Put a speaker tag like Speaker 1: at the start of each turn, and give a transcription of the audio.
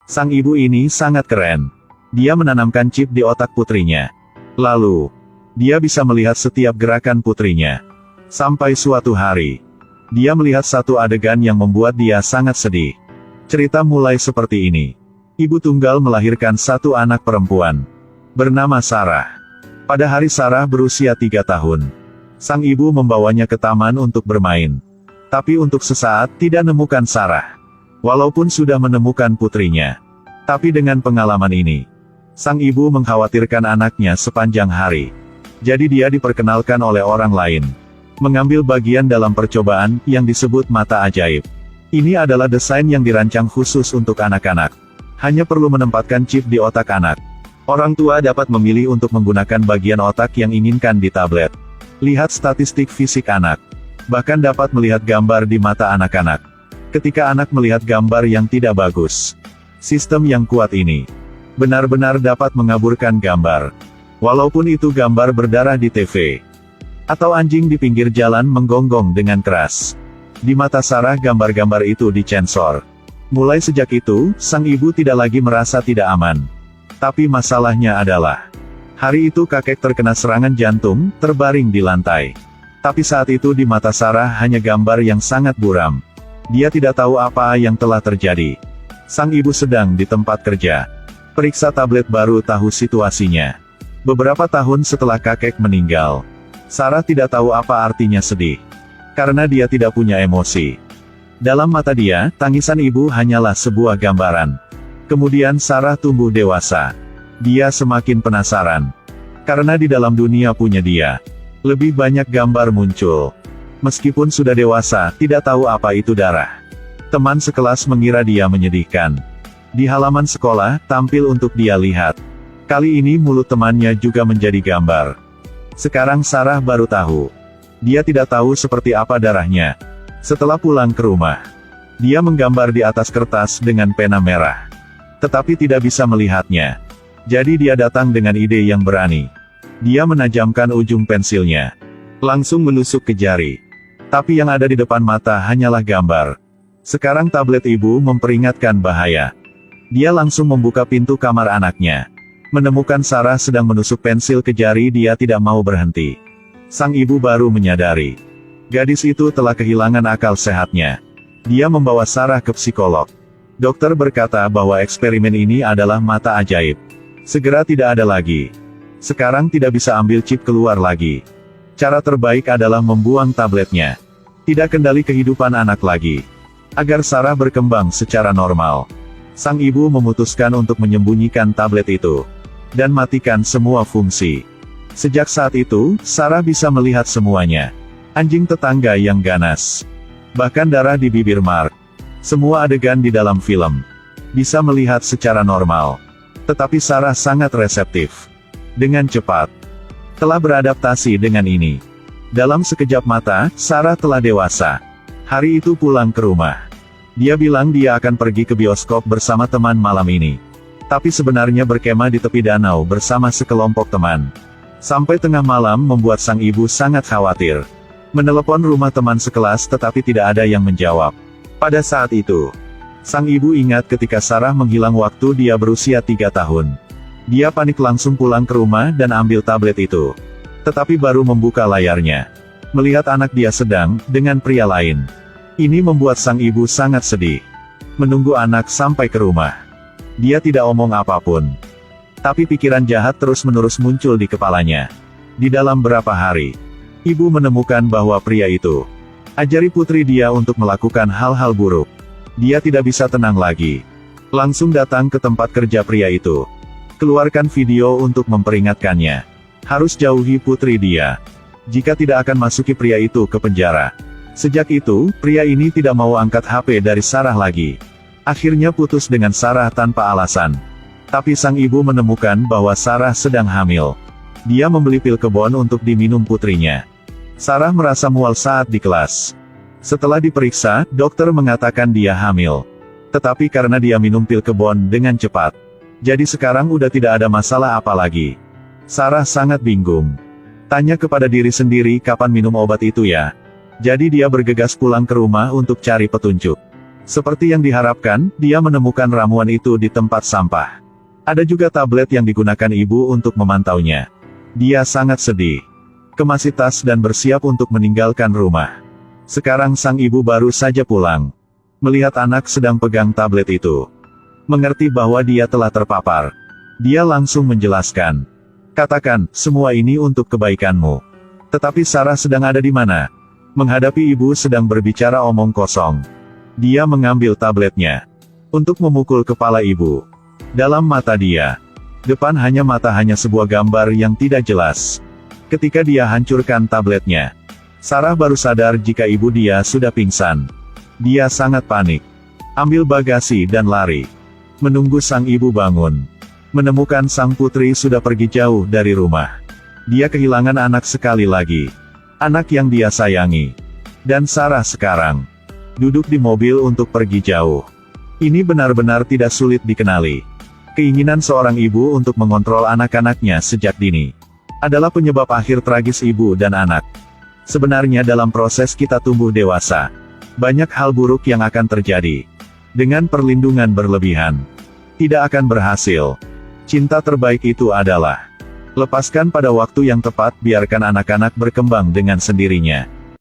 Speaker 1: Sang ibu ini sangat keren. Dia menanamkan chip di otak putrinya. Lalu, dia bisa melihat setiap gerakan putrinya. Sampai suatu hari, dia melihat satu adegan yang membuat dia sangat sedih. Cerita mulai seperti ini. Ibu tunggal melahirkan satu anak perempuan, bernama Sarah. Pada hari Sarah berusia 3 tahun, sang ibu membawanya ke taman untuk bermain. Tapi untuk sesaat tidak menemukan Sarah. Walaupun sudah menemukan putrinya. Tapi dengan pengalaman ini, sang ibu mengkhawatirkan anaknya sepanjang hari. Jadi dia diperkenalkan oleh orang lain. Mengambil bagian dalam percobaan yang disebut mata ajaib. Ini adalah desain yang dirancang khusus untuk anak-anak. Hanya perlu menempatkan chip di otak anak. Orang tua dapat memilih untuk menggunakan bagian otak yang inginkan di tablet. Lihat statistik fisik anak. Bahkan dapat melihat gambar di mata anak-anak. Ketika anak melihat gambar yang tidak bagus, sistem yang kuat ini benar-benar dapat mengaburkan gambar. Walaupun itu gambar berdarah di TV, atau anjing di pinggir jalan menggonggong dengan keras. Di mata Sarah gambar-gambar itu dicensor. Mulai sejak itu, sang ibu tidak lagi merasa tidak aman. Tapi masalahnya adalah, hari itu kakek terkena serangan jantung, terbaring di lantai. Tapi saat itu di mata Sarah hanya gambar yang sangat buram. Dia tidak tahu apa yang telah terjadi. Sang ibu sedang di tempat kerja. Periksa tablet baru tahu situasinya. Beberapa tahun setelah kakek meninggal, Sarah tidak tahu apa artinya sedih. Karena dia tidak punya emosi. Dalam mata dia, tangisan ibu hanyalah sebuah gambaran. Kemudian Sarah tumbuh dewasa. Dia semakin penasaran. Karena di dalam dunia punya dia, lebih banyak gambar muncul. Meskipun sudah dewasa, tidak tahu apa itu darah. Teman sekelas mengira dia menyedihkan. Di halaman sekolah, tampil untuk dia lihat. Kali ini mulut temannya juga menjadi gambar. Sekarang Sarah baru tahu. Dia tidak tahu seperti apa darahnya. Setelah pulang ke rumah, dia menggambar di atas kertas dengan pena merah. Tetapi tidak bisa melihatnya. Jadi dia datang dengan ide yang berani. Dia menajamkan ujung pensilnya. Langsung menusuk ke jari. Tapi yang ada di depan mata hanyalah gambar. Sekarang tablet ibu memperingatkan bahaya. Dia langsung membuka pintu kamar anaknya. Menemukan Sarah sedang menusuk pensil ke jari, dia tidak mau berhenti. Sang ibu baru menyadari. Gadis itu telah kehilangan akal sehatnya. Dia membawa Sarah ke psikolog. Dokter berkata bahwa eksperimen ini adalah mata ajaib. Segera tidak ada lagi. Sekarang tidak bisa ambil chip keluar lagi. Cara terbaik adalah membuang tabletnya. Tidak kendali kehidupan anak lagi. Agar Sarah berkembang secara normal, sang ibu memutuskan untuk menyembunyikan tablet itu. Dan matikan semua fungsi. Sejak saat itu, Sarah bisa melihat semuanya. Anjing tetangga yang ganas. Bahkan darah di bibir Mark. Semua adegan di dalam film. Bisa melihat secara normal. Tetapi Sarah sangat reseptif. Dengan cepat. Telah beradaptasi dengan ini. Dalam sekejap mata, Sarah telah dewasa. Hari itu pulang ke rumah. Dia bilang dia akan pergi ke bioskop bersama teman malam ini. Tapi sebenarnya berkemah di tepi danau bersama sekelompok teman. Sampai tengah malam membuat sang ibu sangat khawatir. Menelepon rumah teman sekelas tetapi tidak ada yang menjawab. Pada saat itu, sang ibu ingat ketika Sarah menghilang waktu dia berusia 3 tahun. Dia panik langsung pulang ke rumah dan ambil tablet itu. Tetapi baru membuka layarnya, melihat anak dia sedang dengan pria lain. Ini membuat sang ibu sangat sedih. Menunggu anak sampai ke rumah. Dia tidak omong apapun. Tapi pikiran jahat terus-menerus muncul di kepalanya. Di dalam berapa hari, ibu menemukan bahwa pria itu ajari putri dia untuk melakukan hal-hal buruk. Dia tidak bisa tenang lagi. Langsung datang ke tempat kerja pria itu. Keluarkan video untuk memperingatkannya. Harus jauhi putri dia. Jika tidak akan masuki pria itu ke penjara. Sejak itu, pria ini tidak mau angkat HP dari Sarah lagi. Akhirnya putus dengan Sarah tanpa alasan. Tapi sang ibu menemukan bahwa Sarah sedang hamil. Dia membeli pil kebon untuk diminum putrinya. Sarah merasa mual saat di kelas. Setelah diperiksa, dokter mengatakan dia hamil. Tetapi karena dia minum pil kebon dengan cepat, jadi sekarang udah tidak ada masalah apa lagi. Sarah sangat bingung. Tanya kepada diri sendiri kapan minum obat itu ya. Jadi dia bergegas pulang ke rumah untuk cari petunjuk. Seperti yang diharapkan, dia menemukan ramuan itu di tempat sampah. Ada juga tablet yang digunakan ibu untuk memantaunya. Dia sangat sedih, kemasi tas dan bersiap untuk meninggalkan rumah. Sekarang sang ibu baru saja pulang. Melihat anak sedang pegang tablet itu, mengerti bahwa dia telah terpapar. Dia langsung menjelaskan. Katakan, semua ini untuk kebaikanmu. Tetapi Sarah sedang ada di mana? Menghadapi ibu sedang berbicara omong kosong. Dia mengambil tabletnya untuk memukul kepala ibu. Dalam mata dia, depan hanya sebuah gambar yang tidak jelas. Ketika dia hancurkan tabletnya, Sarah baru sadar jika ibu dia sudah pingsan. Dia sangat panik. Ambil bagasi dan lari. Menunggu sang ibu bangun. Menemukan sang putri sudah pergi jauh dari rumah. Dia kehilangan anak sekali lagi. Anak yang dia sayangi. Dan Sarah sekarang duduk di mobil untuk pergi jauh. Ini benar-benar tidak sulit dikenali. Keinginan seorang ibu untuk mengontrol anak-anaknya sejak dini adalah penyebab akhir tragis ibu dan anak. Sebenarnya dalam proses kita tumbuh dewasa, banyak hal buruk yang akan terjadi. Dengan perlindungan berlebihan, tidak akan berhasil. Cinta terbaik itu adalah lepaskan pada waktu yang tepat, biarkan anak-anak berkembang dengan sendirinya.